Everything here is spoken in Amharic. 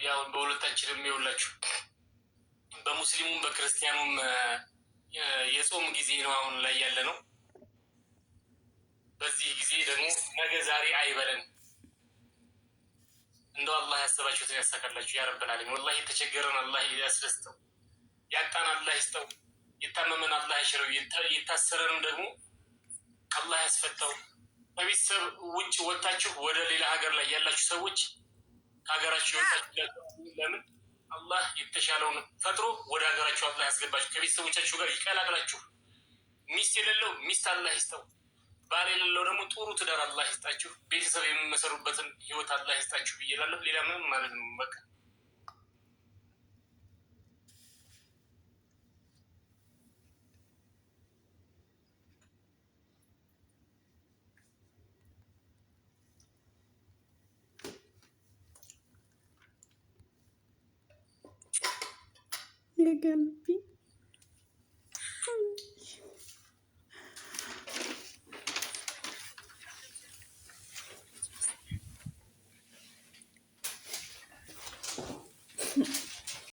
ያው በሁለታችንም ይኸውላችሁ በሙስሊሙም በክርስቲያኑም የጾም ጊዜ ነው አሁን ላይ ያለ ነው። በዚህ ጊዜ ደግሞ ነገ ዛሬ አይበለን። እንደው አላህ ያሰባችሁትን ያሳካላችሁ ያ ረብል ዓለሚን። ወላሂ የተቸገረን አላህ ያስደስተው፣ ያጣን አላህ ይስጠው፣ የታመመን አላህ ያሽረው፣ የታሰረንም ደግሞ አላህ ያስፈታው። ከቤተሰብ ውጭ ወጥታችሁ ወደ ሌላ ሀገር ላይ ያላችሁ ሰዎች ከሀገራችሁ የወጣችሁ ለምን አላህ የተሻለውን ፈጥሮ ወደ ሀገራችሁ አላህ ያስገባችሁ። ከቤተሰቦቻችሁ ጋር ይቀላቅላችሁ። ሚስት የሌለው ሚስት አላህ ይስጠው። ባል የሌለው ደግሞ ጥሩ ትዳር አላህ ይስጣችሁ። ቤተሰብ የሚመሰሩበትን ህይወት አላህ ይስጣችሁ ብዬ እላለሁ። ሌላ ምንም ማለት ነው በቃ የገልቢ